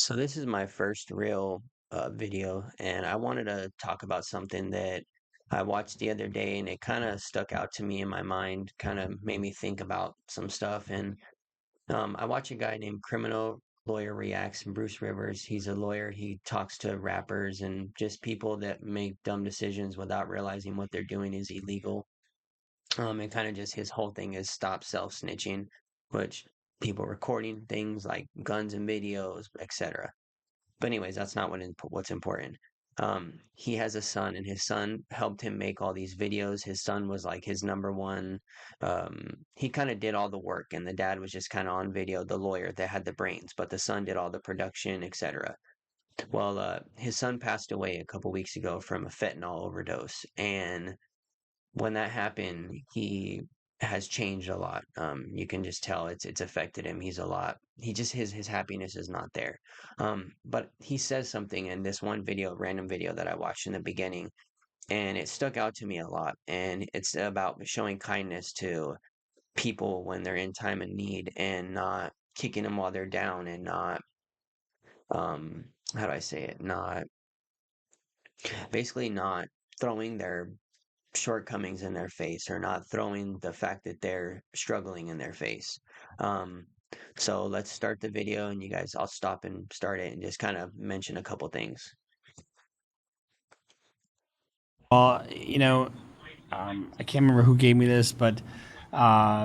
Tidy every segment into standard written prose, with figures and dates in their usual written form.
So this is my first real video, and I wanted to talk about something that I watched the other day, and it kind of stuck out to me in my mind, kind of made me think about some stuff. And I watch a guy named Criminal Lawyer Reacts, Bruce Rivers. He's a lawyer. He talks to rappers and just people that make dumb decisions without realizing what they're doing is illegal. And kind of just his whole thing is stop self-snitching, which people recording things like guns and videos, etc. But anyways, that's not what's important. He has a son, and his son helped him make all these videos. His son was like his number one. He kind of did all the work, and the dad was just kind of on video, the lawyer that had the brains, but the son did all the production, etc. Well, his son passed away a couple weeks ago from a fentanyl overdose, and when that happened, he has changed a lot. You can just tell it's affected him. He's a lot. He just his happiness is not there. But he says something in this one video, random video that I watched in the beginning, and it stuck out to me a lot. And it's about showing kindness to people when they're in time of need and not kicking them while they're down and not how do I say it? Not basically not throwing their shortcomings in their face or not throwing the fact that they're struggling in their face. Um, so let's start the video and you guys, I'll stop and start it and just kind of mention a couple things. Well, I can't remember who gave me this, but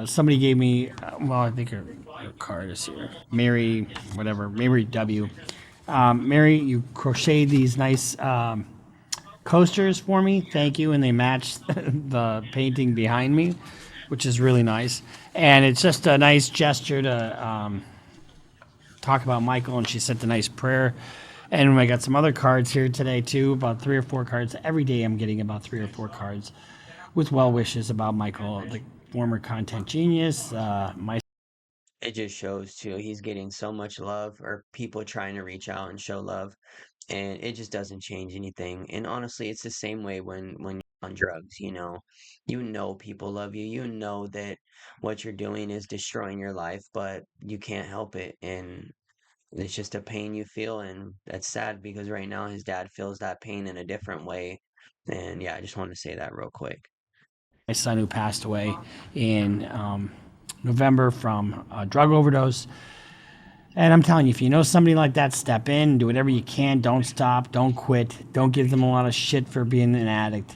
somebody gave me. Well, I think her card is here. Mary, whatever, Mary W. Mary, you crocheted these nice coasters for me. Thank you, and they match the painting behind me, which is really nice. And it's just a nice gesture to talk about Michael, and she sent a nice prayer. And I got some other cards here today too, about 3 or 4 cards. Every day I'm getting about 3 or 4 cards with well wishes about Michael, the former content genius. My It just shows too, he's getting so much love or people trying to reach out and show love and it just doesn't change anything. And honestly, it's the same way when you're on drugs, you know people love you. You know that what you're doing is destroying your life, but you can't help it. And it's just a pain you feel, and that's sad because right now his dad feels that pain in a different way. And yeah, I just wanted to say that real quick. son who passed away in November from a drug overdose. And I'm telling you, if you know somebody like that, step in, do whatever you can. Don't stop, don't quit, don't give them a lot of shit for being an addict.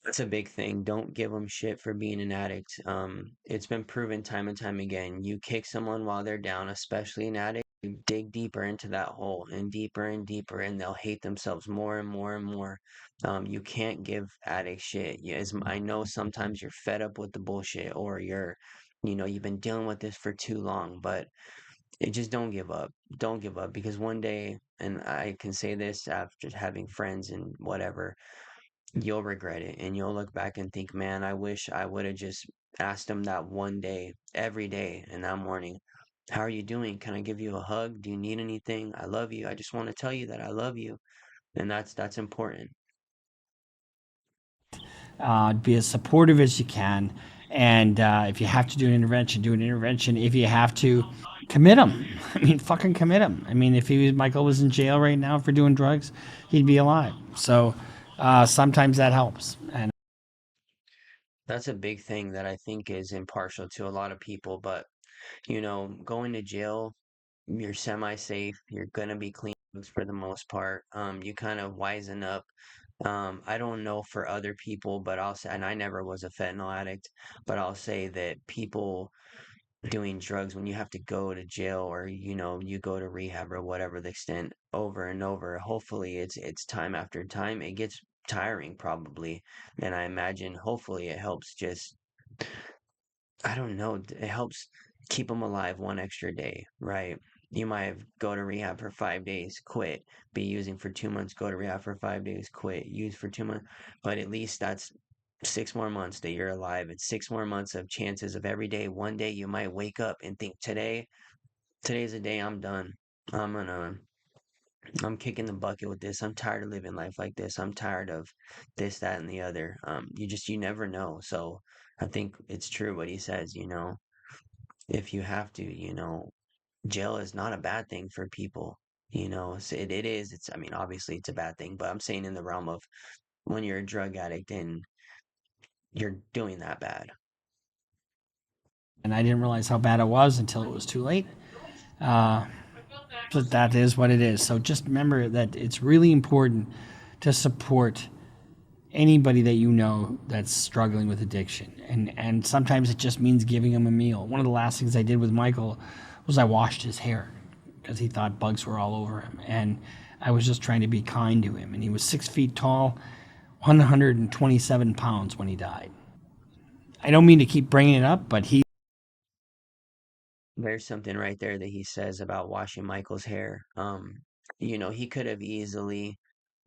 That's a big thing. Don't give them shit for being an addict. It's been proven time and time again. You kick someone while they're down, especially an addict, you dig deeper into that hole and deeper, and they'll hate themselves more and more and more. You can't give addicts shit. I know sometimes you're fed up with the bullshit, or you've been dealing with this for too long, but it just don't give up. Don't give up because one day, and I can say this after having friends and whatever, you'll regret it and you'll look back and think, man, I wish I would have just asked him that one day, every day in that morning. How are you doing? Can I give you a hug? Do you need anything? I love you. I just want to tell you that I love you. And that's important. Be as supportive as you can. And if you have to do an intervention, do an intervention. If you have to, commit him. I mean, fucking commit him. I mean, if Michael was in jail right now for doing drugs, he'd be alive. So sometimes that helps. And That's a big thing that I think is impartial to a lot of people. But, going to jail, you're semi-safe. You're gonna be clean for the most part. You kind of wisen up. I don't know for other people, but I'll say, and I never was a fentanyl addict, but I'll say that people doing drugs when you have to go to jail or you go to rehab or whatever the extent over and over, hopefully it's time after time. It gets tiring probably, and I imagine hopefully it helps just I don't know, it helps keep them alive one extra day, right? You might have go to rehab for 5 days, quit, be using for 2 months, go to rehab for 5 days, quit, use for 2 months, but at least that's 6 more months that you're alive. It's 6 more months of chances of every day. One day you might wake up and think, today's the day I'm done. I'm gonna, I'm kicking the bucket with this. I'm tired of living life like this. I'm tired of this, that, and the other. You never know. So I think it's true what he says, if you have to, jail is not a bad thing for people. You know, so it is. It's, I mean, obviously it's a bad thing, but I'm saying in the realm of when you're a drug addict and you're doing that bad. And I didn't realize how bad it was until it was too late. Uh, but that is what it is. So just remember that it's really important to support anybody that you know that's struggling with addiction. And sometimes it just means giving them a meal. One of the last things I did with Michael was I washed his hair because he thought bugs were all over him. And I was just trying to be kind to him. And he was 6 feet tall, 127 pounds when he died. I don't mean to keep bringing it up, but he. There's something right there that he says about washing Michael's hair. You know, he could have easily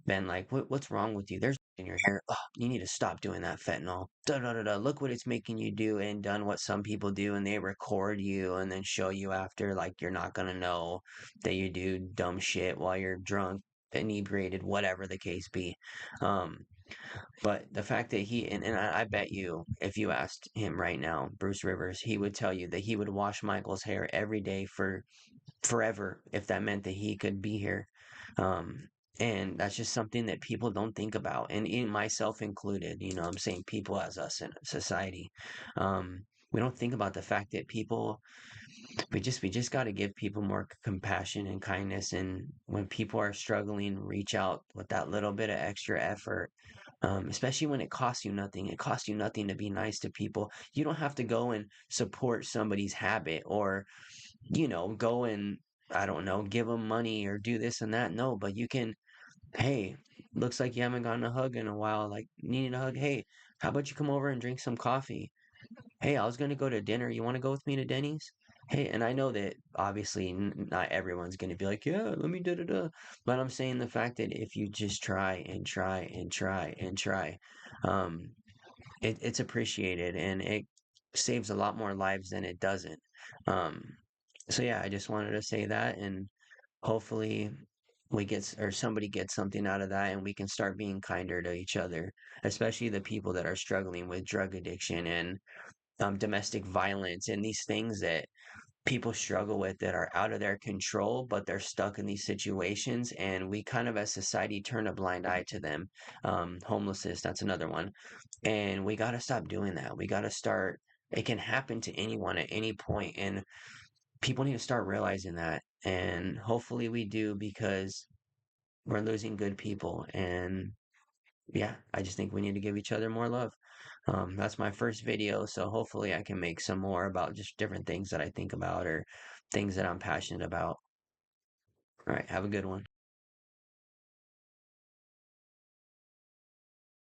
been like, what's wrong with you? There's in your hair. Oh, you need to stop doing that fentanyl. Da da da da. Look what it's making you do, and done what some people do, and they record you and then show you after like you're not gonna know that you do dumb shit while you're drunk, inebriated, whatever the case be. Um, but the fact that and I bet you, if you asked him right now, Bruce Rivers, he would tell you that he would wash Michael's hair every day for forever if that meant that he could be here. Um, and that's just something that people don't think about, and in myself included. You know, I'm saying people as us in society. We don't think about the fact that people we just got to give people more compassion and kindness, and when people are struggling, reach out with that little bit of extra effort. Especially when it costs you nothing. It costs you nothing to be nice to people. You don't have to go and support somebody's habit or, go and, I don't know, give them money or do this and that. No, but you can, hey, looks like you haven't gotten a hug in a while. Like, needing a hug. Hey, how about you come over and drink some coffee? Hey, I was going to go to dinner. You want to go with me to Denny's? Hey, and I know that obviously not everyone's going to be like, yeah, let me da da da. But I'm saying the fact that if you just try and try and try and try, um, it's appreciated and it saves a lot more lives than it doesn't. Um, so yeah, I just wanted to say that, and hopefully or somebody gets something out of that, and we can start being kinder to each other, especially the people that are struggling with drug addiction and domestic violence and these things that people struggle with that are out of their control, but they're stuck in these situations. And we kind of, as society, turn a blind eye to them. Homelessness, that's another one. And we got to stop doing that. We got to start, it can happen to anyone at any point, and people need to start realizing that. And hopefully we do, because we're losing good people. And yeah, I just think we need to give each other more love. That's my first video, so hopefully I can make some more about just different things that I think about or things that I'm passionate about. All right, have a good one.